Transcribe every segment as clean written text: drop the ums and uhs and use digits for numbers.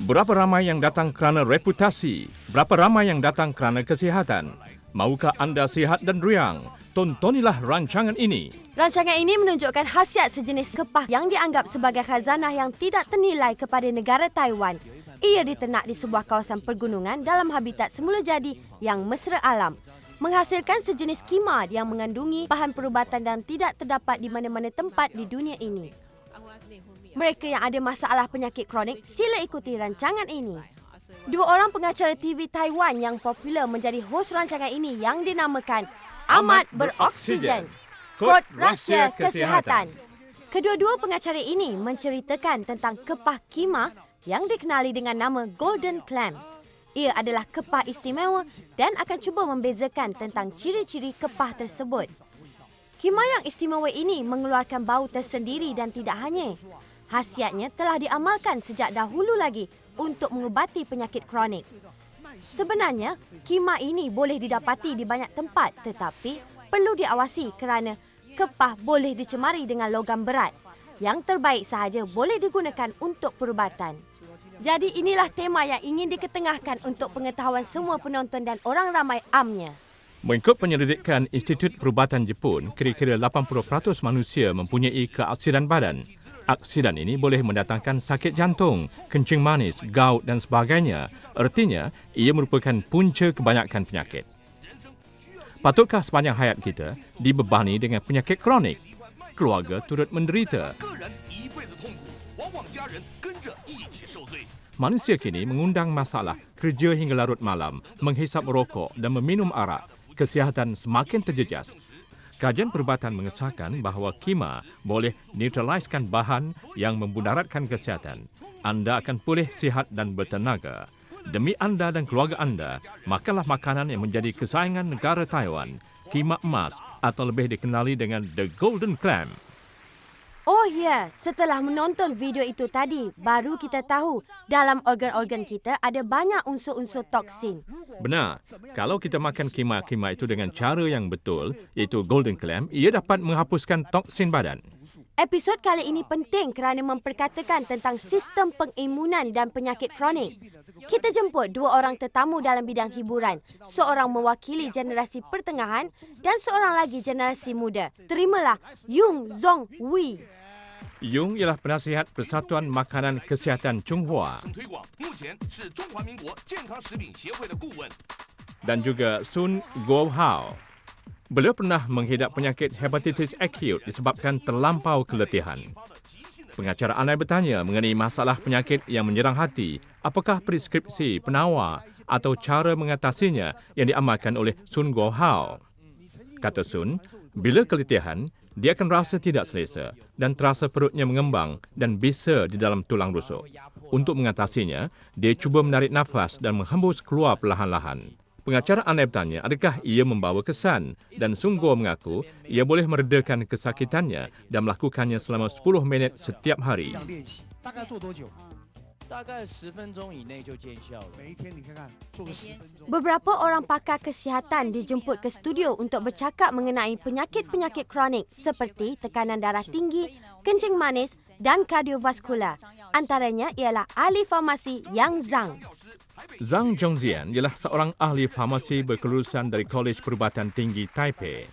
Berapa ramai yang datang kerana reputasi? Berapa ramai yang datang kerana kesihatan? Maukah anda sihat dan riang? Tontonilah rancangan ini. Rancangan ini menunjukkan khasiat sejenis kepah yang dianggap sebagai khazanah yang tidak ternilai kepada negara Taiwan. Ia diternak di sebuah kawasan pergunungan dalam habitat semula jadi yang mesra alam. Menghasilkan sejenis kimar yang mengandungi bahan perubatan dan tidak terdapat di mana-mana tempat di dunia ini. Mereka yang ada masalah penyakit kronik, sila ikuti rancangan ini. Dua orang pengacara TV Taiwan yang popular menjadi hos rancangan ini yang dinamakan Amat Beroksigen. Kod Rahsia Kesihatan. Kedua-dua pengacara ini menceritakan tentang kepah kima yang dikenali dengan nama Golden Clam. Ia adalah kepah istimewa dan akan cuba membezakan tentang ciri-ciri kepah tersebut. Kima yang istimewa ini mengeluarkan bau tersendiri dan tidak hanya. Khasiatnya telah diamalkan sejak dahulu lagi untuk mengubati penyakit kronik. Sebenarnya, kima ini boleh didapati di banyak tempat tetapi perlu diawasi kerana kepah boleh dicemari dengan logam berat. Yang terbaik sahaja boleh digunakan untuk perubatan. Jadi inilah tema yang ingin diketengahkan untuk pengetahuan semua penonton dan orang ramai amnya. Mengikut penyelidikan Institut Perubatan Jepun, kira-kira 80% manusia mempunyai keaksidan badan. Aksidan ini boleh mendatangkan sakit jantung, kencing manis, gout dan sebagainya. Artinya, ia merupakan punca kebanyakan penyakit. Patutkah sepanjang hayat kita dibebani dengan penyakit kronik? Keluarga turut menderita. Manusia kini mengundang masalah kerja hingga larut malam, menghisap rokok dan meminum arak. Kesihatan semakin terjejas. Kajian perubatan mengesahkan bahawa kima boleh neutraliskan bahan yang memudaratkan kesihatan. Anda akan pulih sihat dan bertenaga. Demi anda dan keluarga anda, makanlah makanan yang menjadi kesayangan negara Taiwan, kima emas atau lebih dikenali dengan The Golden Clam. Oh ya, setelah menonton video itu tadi, baru kita tahu dalam organ-organ kita ada banyak unsur-unsur toksin. Benar, kalau kita makan kima-kima itu dengan cara yang betul, iaitu Golden Clam, ia dapat menghapuskan toksin badan. Episod kali ini penting kerana memperkatakan tentang sistem pengimunan dan penyakit kronik. Kita jemput dua orang tetamu dalam bidang hiburan. Seorang mewakili generasi pertengahan dan seorang lagi generasi muda. Terimalah Yung Zong Wei. Yung ialah penasihat Persatuan Makanan Kesihatan Chunghua. Dan juga Sun Guohao. Beliau pernah menghidap penyakit hepatitis akut disebabkan terlampau keletihan. Pengacara Anai bertanya mengenai masalah penyakit yang menyerang hati, apakah preskripsi, penawar atau cara mengatasinya yang diamalkan oleh Sun Guohao. Kata Sun, bila keletihan, dia akan rasa tidak selesa dan terasa perutnya mengembang dan bisa di dalam tulang rusuk. Untuk mengatasinya, dia cuba menarik nafas dan menghembus keluar perlahan-lahan. Pengacara Anai bertanya, adakah ia membawa kesan? Dan Sun Guo mengaku ia boleh meredakan kesakitannya dan melakukannya selama 10 minit setiap hari. Beberapa orang pakar kesihatan dijemput ke studio untuk bercakap mengenai penyakit-penyakit kronik seperti tekanan darah tinggi, kencing manis dan kardiovaskular. Antaranya ialah ahli farmasi Yang Zhang. Zhang Zhongxian ialah seorang ahli farmasi berkelulusan dari Kolej Perubatan Tinggi Taipei.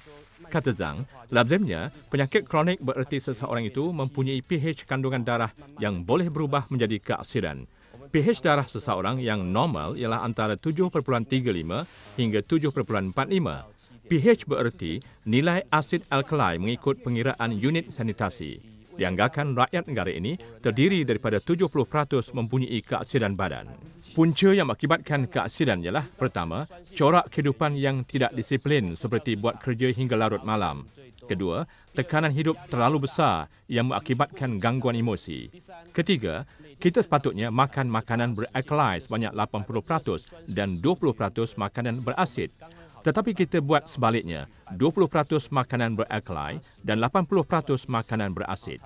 Kata Zhang, lazimnya penyakit kronik bererti seseorang itu mempunyai pH kandungan darah yang boleh berubah menjadi keaksidan. pH darah seseorang yang normal ialah antara 7.35 hingga 7.45. pH bererti nilai asid alkali mengikut pengiraan unit sanitasi. Dianggarkan rakyat negara ini terdiri daripada 70% mempunyai keaksidan badan. Punca yang mengakibatkan keaksidan ialah pertama, corak kehidupan yang tidak disiplin seperti buat kerja hingga larut malam. Kedua, tekanan hidup terlalu besar yang mengakibatkan gangguan emosi. Ketiga, kita sepatutnya makan makanan beralkali sebanyak 80% dan 20% makanan berasid. Tetapi kita buat sebaliknya, 20% makanan beralkali dan 80% makanan berasid.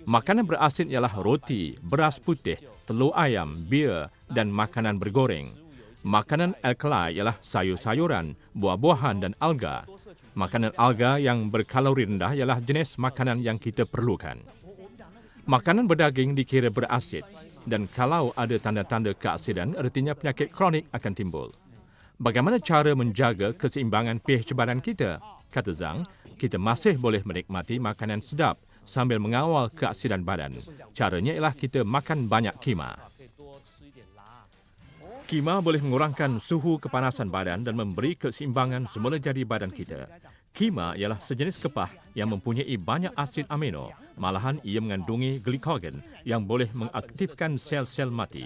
Makanan berasid ialah roti, beras putih, telur ayam, bir dan makanan bergoreng. Makanan alkali ialah sayur-sayuran, buah-buahan dan alga. Makanan alga yang berkalori rendah ialah jenis makanan yang kita perlukan. Makanan berdaging dikira berasid dan kalau ada tanda-tanda keasidan, artinya penyakit kronik akan timbul. Bagaimana cara menjaga keseimbangan pH badan kita? Kata Zhang, kita masih boleh menikmati makanan sedap sambil mengawal keasidan badan. Caranya ialah kita makan banyak kima. Kima boleh mengurangkan suhu kepanasan badan dan memberi keseimbangan semula jadi badan kita. Kima ialah sejenis kepah yang mempunyai banyak asid amino. Malahan ia mengandungi glikogen yang boleh mengaktifkan sel-sel mati.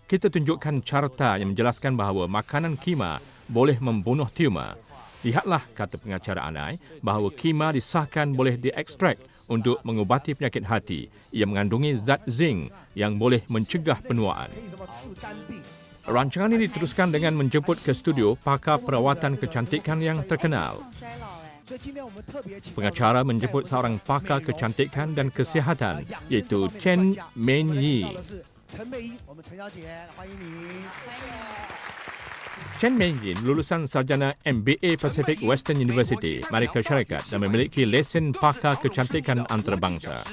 Kita tunjukkan carta yang menjelaskan bahawa makanan kima boleh membunuh tumor. Lihatlah, kata pengacara Anai, bahawa kima disahkan boleh diekstrak untuk mengubati penyakit hati. Ia mengandungi zat zinc yang boleh mencegah penuaan. Rancangan ini diteruskan dengan menjemput ke studio pakar perawatan kecantikan yang terkenal. Pengacara menjemput seorang pakar kecantikan dan kesihatan, iaitu Chen Meiyi. Chen Meiyi lulusan sarjana MBA Pacific Western University, Amerika Syarikat dan memiliki lesen pakar kecantikan antarabangsa.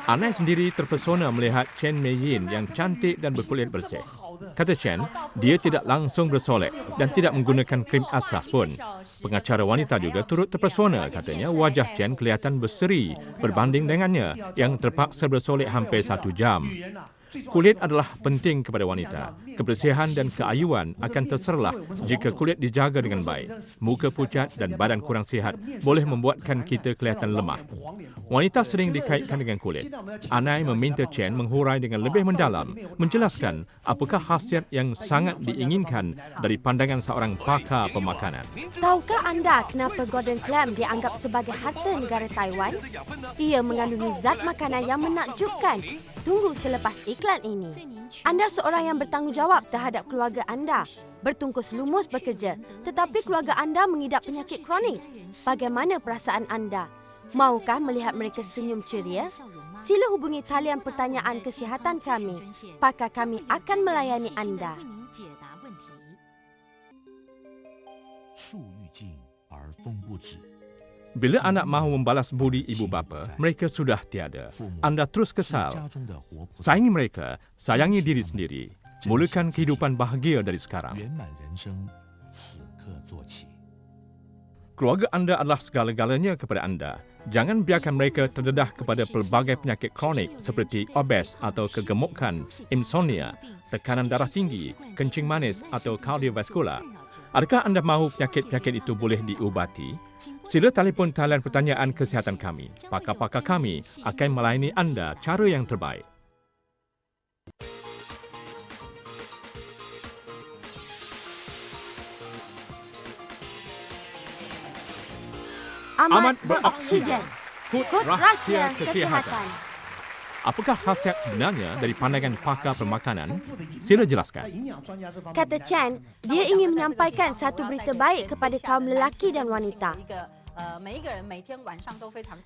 Anai sendiri terpesona melihat Chen Meiyi yang cantik dan berkulit bersih. Kata Chen, dia tidak langsung bersolek dan tidak menggunakan krim asas pun. Pengacara wanita juga turut terpesona, katanya wajah Chen kelihatan berseri berbanding dengannya yang terpaksa bersolek hampir 1 jam. Kulit adalah penting kepada wanita. Kebersihan dan keayuan akan terserlah jika kulit dijaga dengan baik. Muka pucat dan badan kurang sihat boleh membuatkan kita kelihatan lemah. Wanita sering dikaitkan dengan kulit. Anai meminta Chen menghurai dengan lebih mendalam, menjelaskan apakah khasiat yang sangat diinginkan dari pandangan seorang pakar pemakanan. Tahukah anda kenapa golden clam dianggap sebagai harta negara Taiwan? Ia mengandungi zat makanan yang menakjubkan. Tunggu selepas iklan ini. Anda seorang yang bertanggungjawab terhadap keluarga anda. Bertungkus lumus bekerja, tetapi keluarga anda mengidap penyakit kronik. Bagaimana perasaan anda? Maukah melihat mereka senyum ceria? Sila hubungi talian pertanyaan kesihatan kami. Pakar kami akan melayani anda. Bila anak mahu membalas budi ibu bapa, mereka sudah tiada. Anda terus kesal. Sayangi mereka, sayangi diri sendiri. Mulakan kehidupan bahagia dari sekarang. Keluarga anda adalah segala-galanya kepada anda. Jangan biarkan mereka terdedah kepada pelbagai penyakit kronik seperti obes atau kegemukan, insomnia, tekanan darah tinggi, kencing manis atau kardiovaskular. Adakah anda mahu penyakit-penyakit itu boleh diubati? Sila telefon talian pertanyaan kesihatan kami. Pakar-pakar kami akan melayani anda cara yang terbaik. Amat beroksigen. Kod rahsia kesihatan. Apakah khasiat sebenarnya dari pandangan pakar pemakanan? Sila jelaskan. Kata Chan, dia ingin menyampaikan satu berita baik kepada kaum lelaki dan wanita.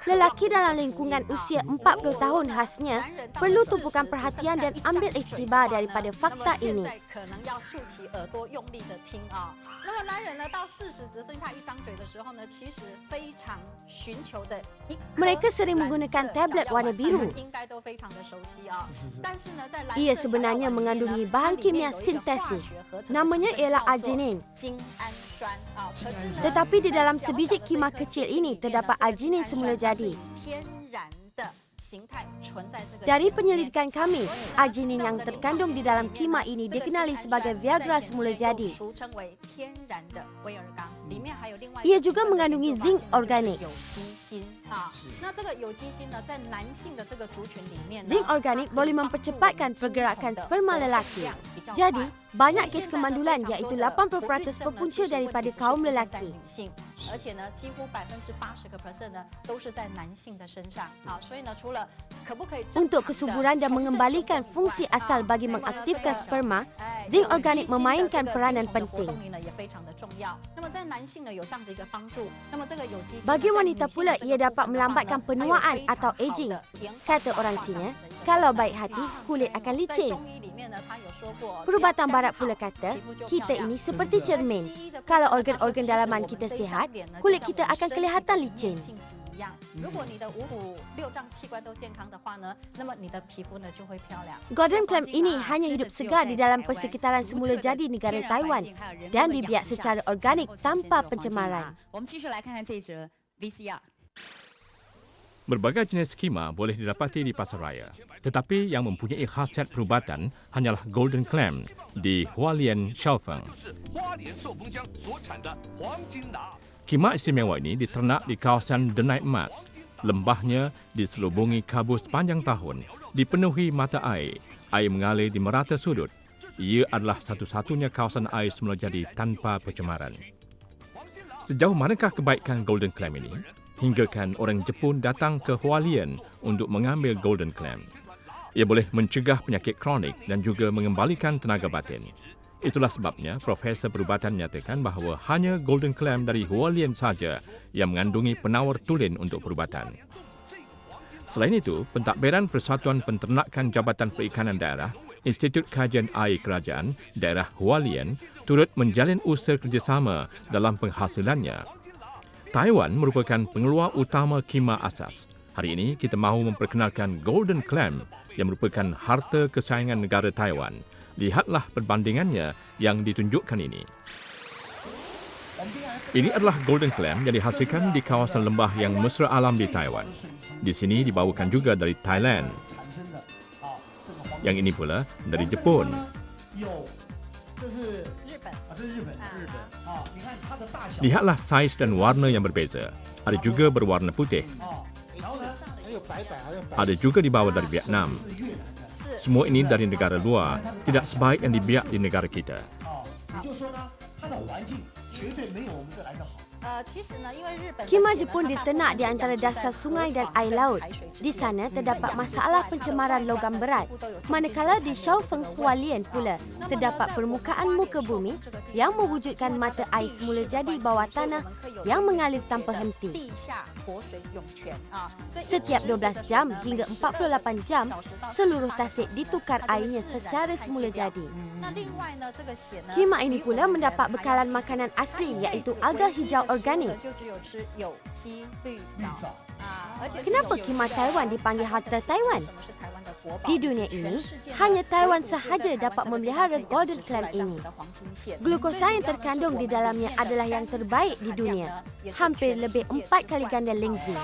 Lelaki dalam lingkungan usia 40 tahun khasnya perlu tumpukan perhatian dan ambil iktibar daripada fakta ini. Mereka sering menggunakan tablet warna biru. Ia sebenarnya mengandungi bahan kimia sintesis. Namanya ialah arginin. Tetapi di dalam sebiji kima kecil ini terdapat arginin semula jadi. Dari penyelidikan kami, arginin yang terkandung di dalam kima ini dikenali sebagai Viagra semula jadi. Ia juga mengandungi zinc organik. Zinc organik boleh mempercepatkan pergerakan sperma lelaki. Jadi, banyak kes kemandulan iaitu 80% berpunca daripada kaum lelaki. Untuk kesuburan dan mengembalikan fungsi asal bagi mengaktifkan sperma, zinc organik memainkan peranan penting. Bagi wanita pula, ia dapat melambatkan penuaan atau aging. Kata orang Cina, kalau baik hati, kulit akan licin. Perubatan barat pula kata, kita ini seperti cermin. Kalau organ-organ dalaman kita sihat, kulit kita akan kelihatan licin. Golden clam ini hanya hidup segar di dalam persekitaran semula jadi negara Taiwan dan dibiak secara organik tanpa pencemaran. Berbagai jenis kima boleh didapati di pasaraya, tetapi yang mempunyai khasiat perubatan hanyalah golden clam di Hualien Shaofeng. Kima istimewa ini diternak di kawasan Denai Emas. Lembahnya diselubungi kabut sepanjang tahun, dipenuhi mata air mengalir di merata sudut. Ia adalah satu-satunya kawasan air semula jadi tanpa pencemaran. Sejauh manakah kebaikan golden clam ini? Hinggakan orang Jepun datang ke Hualien untuk mengambil golden clam. Ia boleh mencegah penyakit kronik dan juga mengembalikan tenaga batin. Itulah sebabnya Profesor Perubatan menyatakan bahawa hanya golden clam dari Hualien saja yang mengandungi penawar tulen untuk perubatan. Selain itu, pentadbiran Persatuan Penternakan Jabatan Perikanan Daerah, Institut Kajian Air Kerajaan Daerah Hualien turut menjalin usaha kerjasama dalam penghasilannya. Taiwan merupakan pengeluar utama kima asas. Hari ini kita mahu memperkenalkan golden clam yang merupakan harta kesayangan negara Taiwan. Lihatlah perbandingannya yang ditunjukkan ini. Ini adalah golden clam yang dihasilkan di kawasan lembah yang mesra alam di Taiwan. Di sini dibawakan juga dari Thailand. Yang ini pula dari Jepun. Lihatlah saiz dan warna yang berbeza. Ada juga berwarna putih. Ada juga dibawa dari Vietnam. Semua ini dari negara luar, tidak sebaik yang dibiak di negara kita. Kima Jepun diternak di antara dasar sungai dan air laut. Di sana terdapat masalah pencemaran logam berat. Manakala di Shaofeng Hualien pula terdapat permukaan muka bumi yang mewujudkan mata air semula jadi bawah tanah yang mengalir tanpa henti. Setiap 12 jam hingga 48 jam, seluruh tasik ditukar airnya secara semula jadi. Kima ini pula mendapat bekalan makanan asli iaitu alga hijau organik. Kenapa kima Taiwan dipanggil harta Taiwan? Di dunia ini, hanya Taiwan sahaja dapat memelihara golden clam ini. Glukosa yang terkandung di dalamnya adalah yang terbaik di dunia, hampir lebih 4 kali ganda lingzing.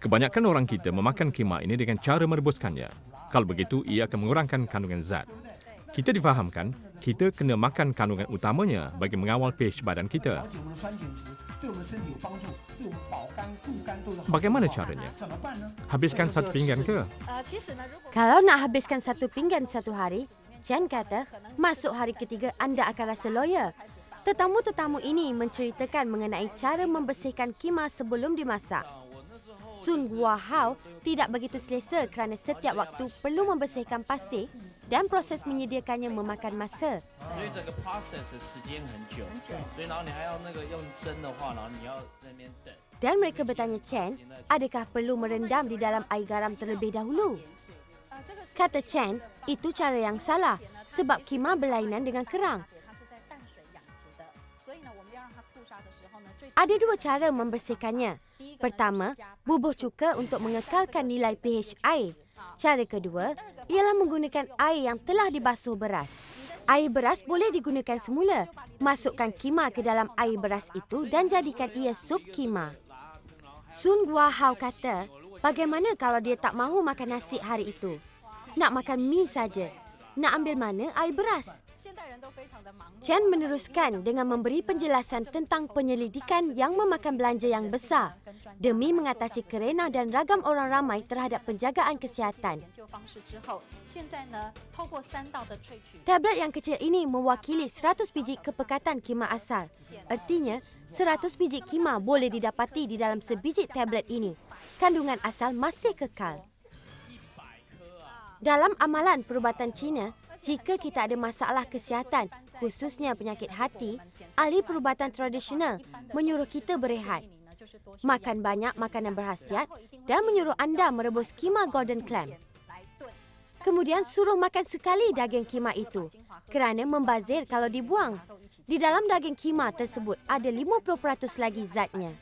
Kebanyakan orang kita memakan kima ini dengan cara merebuskannya. Kalau begitu, ia akan mengurangkan kandungan zat. Kita difahamkan, kita kena makan kandungan utamanya bagi mengawal pH badan kita. Bagaimana caranya? Habiskan satu pinggan ke? Kalau nak habiskan satu pinggan satu hari, Chen kata, masuk hari ketiga anda akan rasa loya. Tetamu-tetamu ini menceritakan mengenai cara membersihkan kima sebelum dimasak. Sun Guahao tidak begitu selesa kerana setiap waktu perlu membersihkan pasir dan proses menyediakannya memakan masa. Dan mereka bertanya Chen, adakah perlu merendam di dalam air garam terlebih dahulu? Kata Chen, itu cara yang salah sebab kima berlainan dengan kerang. Ada dua cara membersihkannya. Pertama, bubuh cuka untuk mengekalkan nilai pH air. Cara kedua ialah menggunakan air yang telah dibasuh beras. Air beras boleh digunakan semula. Masukkan kima ke dalam air beras itu dan jadikan ia sup kima. Sun Guahao kata, bagaimana kalau dia tak mahu makan nasi hari itu? Nak makan mi saja. Nak ambil mana air beras? Chen meneruskan dengan memberi penjelasan tentang penyelidikan yang memakan belanja yang besar demi mengatasi kerena dan ragam orang ramai terhadap penjagaan kesihatan. Tablet yang kecil ini mewakili 100 biji kepekatan kima asal. Artinya, 100 biji kima boleh didapati di dalam sebiji tablet ini. Kandungan asal masih kekal. Dalam amalan perubatan Cina, jika kita ada masalah kesihatan, khususnya penyakit hati, ahli perubatan tradisional menyuruh kita berehat, makan banyak makanan berkhasiat dan menyuruh anda merebus kima golden clam. Kemudian suruh makan sekali daging kima itu kerana membazir kalau dibuang. Di dalam daging kima tersebut ada 50% lagi zatnya.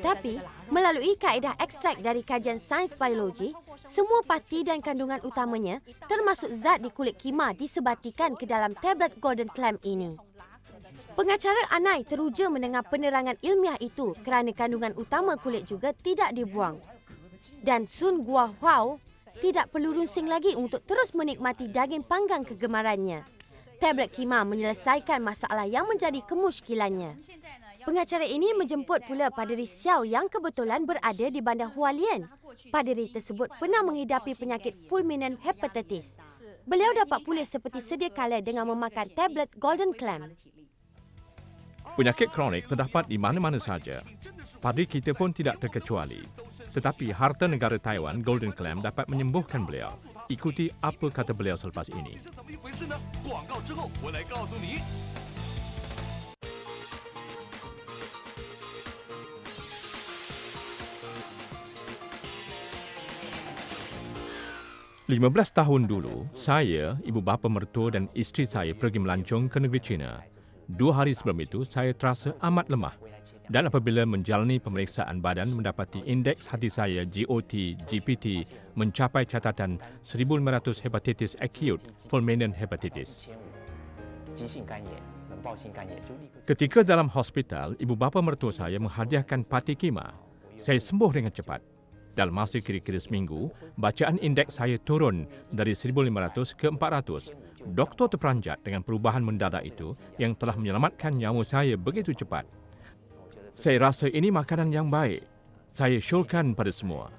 Tapi, melalui kaedah ekstrak dari kajian sains biologi, semua parti dan kandungan utamanya termasuk zat di kulit kima disebatikan ke dalam tablet Golden Clam ini. Pengacara Anai teruja mendengar penerangan ilmiah itu kerana kandungan utama kulit juga tidak dibuang. Dan Sun Guohao tidak perlu runsing lagi untuk terus menikmati daging panggang kegemarannya. Tablet kima menyelesaikan masalah yang menjadi kemusykilannya. Pengacara ini menjemput pula Paderi Xiao yang kebetulan berada di bandar Hualien. Paderi tersebut pernah mengidapi penyakit fulminant hepatitis. Beliau dapat pulih seperti sedia kala dengan memakan tablet Golden Clam. Penyakit kronik terdapat di mana-mana saja. Padri kita pun tidak terkecuali. Tetapi harta negara Taiwan, Golden Clam, dapat menyembuhkan beliau. Ikuti apa kata beliau selepas ini. Lima belas tahun dulu, saya, ibu bapa mertua dan isteri saya pergi melancong ke negeri China. 2 hari sebelum itu, saya terasa amat lemah. Dan apabila menjalani pemeriksaan badan mendapati indeks hati saya GOT-GPT mencapai catatan 1,500 hepatitis acute fulminant hepatitis. Ketika dalam hospital, ibu bapa mertua saya menghadiahkan pati kima. Saya sembuh dengan cepat. Dalam masa kira-kira seminggu, bacaan indeks saya turun dari 1,500 ke 400. Doktor terperanjat dengan perubahan mendadak itu yang telah menyelamatkan nyawa saya begitu cepat. Saya rasa ini makanan yang baik. Saya syurkan pada semua.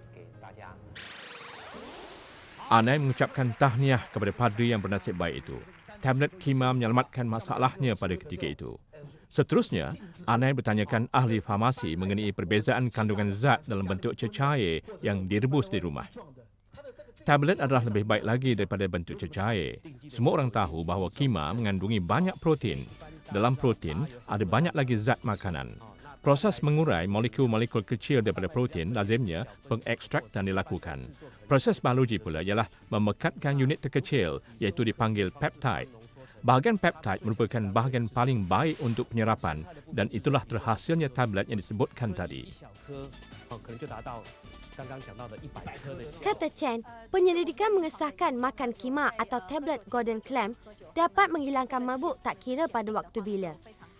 Anai mengucapkan tahniah kepada padri yang bernasib baik itu. Tablet kima menyelamatkan masalahnya pada ketika itu. Seterusnya, Anai bertanyakan ahli farmasi mengenai perbezaan kandungan zat dalam bentuk cecair yang direbus di rumah. Tablet adalah lebih baik lagi daripada bentuk cecair. Semua orang tahu bahawa kima mengandungi banyak protein. Dalam protein, ada banyak lagi zat makanan. Proses mengurai molekul-molekul kecil daripada protein lazimnya pengekstraktan dilakukan. Proses biologi pula ialah memekatkan unit terkecil iaitu dipanggil peptide. Bahagian peptide merupakan bahagian paling baik untuk penyerapan dan itulah terhasilnya tablet yang disebutkan tadi. Kata Chen, penyelidikan mengesahkan makan kima atau tablet Golden Clam dapat menghilangkan mabuk tak kira pada waktu bila.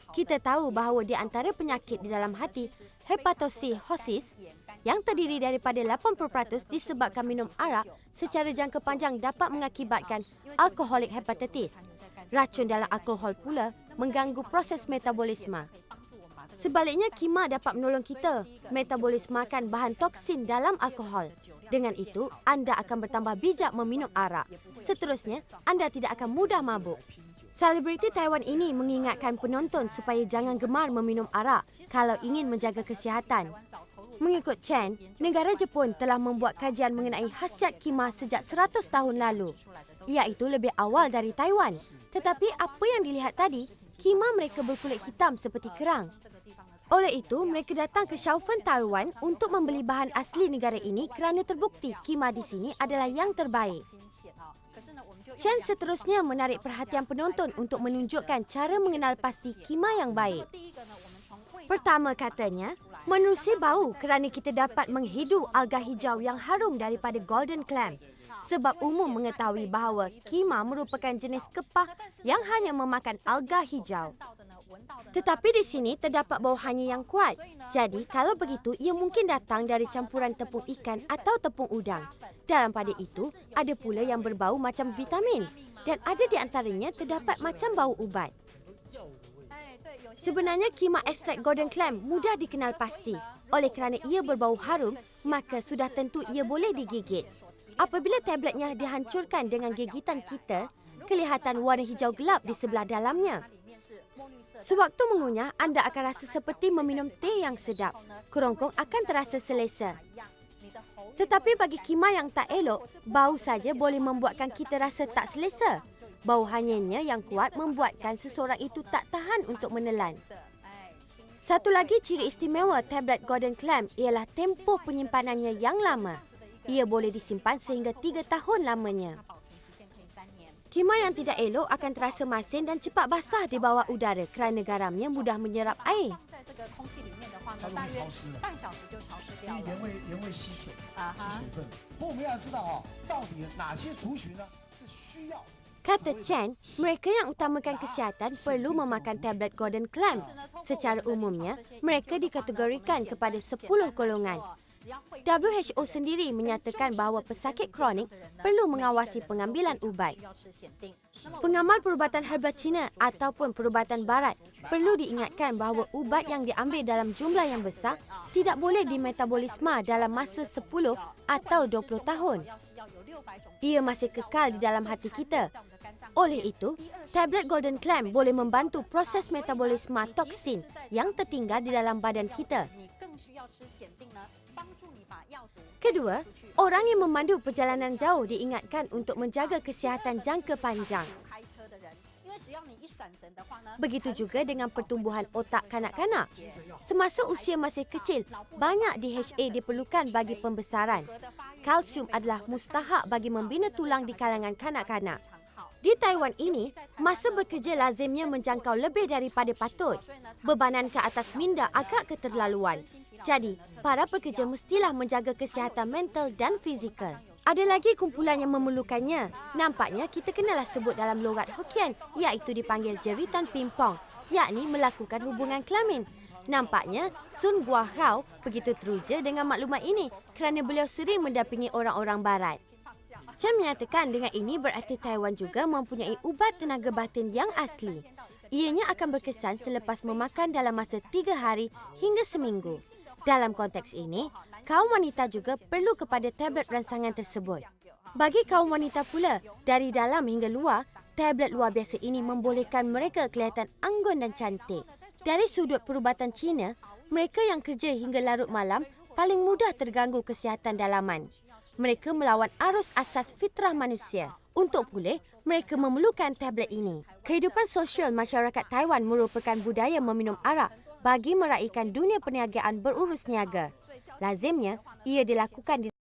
Kita tahu bahawa di antara penyakit di dalam hati, hepatosirhosis yang terdiri daripada 80% disebabkan minum arak secara jangka panjang dapat mengakibatkan alkoholik hepatitis. Racun dalam alkohol pula mengganggu proses metabolisme. Sebaliknya, kima dapat menolong kita metabolismakan bahan toksin dalam alkohol. Dengan itu, anda akan bertambah bijak meminum arak. Seterusnya, anda tidak akan mudah mabuk. Selebriti Taiwan ini mengingatkan penonton supaya jangan gemar meminum arak kalau ingin menjaga kesihatan. Mengikut Chen, negara Jepun telah membuat kajian mengenai khasiat kima sejak 100 tahun lalu, iaitu lebih awal dari Taiwan. Tetapi apa yang dilihat tadi, kima mereka berkulit hitam seperti kerang. Oleh itu, mereka datang ke Shaofen, Taiwan untuk membeli bahan asli negara ini kerana terbukti kima di sini adalah yang terbaik. Chen seterusnya menarik perhatian penonton untuk menunjukkan cara mengenal pasti kima yang baik. Pertama katanya, menerusi bau kerana kita dapat menghidu alga hijau yang harum daripada Golden Clam. Sebab umum mengetahui bahawa kima merupakan jenis kepah yang hanya memakan alga hijau. Tetapi di sini terdapat bau hanyir yang kuat. Jadi kalau begitu, ia mungkin datang dari campuran tepung ikan atau tepung udang. Dalam pada itu, ada pula yang berbau macam vitamin. Dan ada di antaranya terdapat macam bau ubat. Sebenarnya kima ekstrak Golden Clam mudah dikenal pasti. Oleh kerana ia berbau harum, maka sudah tentu ia boleh digigit. Apabila tabletnya dihancurkan dengan gigitan kita, kelihatan warna hijau gelap di sebelah dalamnya. Sewaktu mengunyah, anda akan rasa seperti meminum teh yang sedap. Kerongkong akan terasa selesa. Tetapi bagi kima yang tak elok, bau saja boleh membuatkan kita rasa tak selesa. Bau hanyirnya yang kuat membuatkan seseorang itu tak tahan untuk menelan. Satu lagi ciri istimewa tablet Golden Clam ialah tempoh penyimpanannya yang lama. Ia boleh disimpan sehingga 3 tahun lamanya. Timah yang tidak elok akan terasa masin dan cepat basah di bawah udara kerana garamnya mudah menyerap air. 它容易潮湿的，因为盐会吸水，吸水分。不过我们要知道到底哪些族群呢是需要？ Kata Chen, mereka yang utamakan kesihatan perlu memakan tablet Golden Clam. Secara umumnya, mereka dikategorikan kepada 10 golongan. WHO sendiri menyatakan bahawa pesakit kronik perlu mengawasi pengambilan ubat. Pengamal perubatan herba Cina ataupun perubatan barat perlu diingatkan bahawa ubat yang diambil dalam jumlah yang besar tidak boleh dimetabolisme dalam masa 10 atau 20 tahun. Ia masih kekal di dalam hati kita. Oleh itu, tablet Golden Clam boleh membantu proses metabolisme toksin yang tertinggal di dalam badan kita. Kedua, orang yang memandu perjalanan jauh diingatkan untuk menjaga kesihatan jangka panjang. Begitu juga dengan pertumbuhan otak kanak-kanak. Semasa usia masih kecil, banyak DHA diperlukan bagi pembesaran. Kalsium adalah mustahak bagi membina tulang di kalangan kanak-kanak. Di Taiwan ini, masa bekerja lazimnya menjangkau lebih daripada patut. Bebanan ke atas minda agak keterlaluan. Jadi, para pekerja mestilah menjaga kesihatan mental dan fizikal. Ada lagi kumpulan yang memerlukannya. Nampaknya kita kenalah sebut dalam logat Hokkien, iaitu dipanggil jeritan pimpong, yakni melakukan hubungan kelamin. Nampaknya Sun Guohao begitu teruja dengan maklumat ini kerana beliau sering mendampingi orang-orang barat. Chen menyatakan dengan ini berarti Taiwan juga mempunyai ubat tenaga batin yang asli. Ianya akan berkesan selepas memakan dalam masa 3 hari hingga seminggu. Dalam konteks ini, kaum wanita juga perlu kepada tablet rangsangan tersebut. Bagi kaum wanita pula, dari dalam hingga luar, tablet luar biasa ini membolehkan mereka kelihatan anggun dan cantik. Dari sudut perubatan Cina, mereka yang kerja hingga larut malam paling mudah terganggu kesihatan dalaman. Mereka melawan arus asas fitrah manusia. Untuk pulih, mereka memerlukan tablet ini. Kehidupan sosial masyarakat Taiwan merupakan budaya meminum arak bagi meraihkan dunia perniagaan berurus niaga. Lazimnya, ia dilakukan di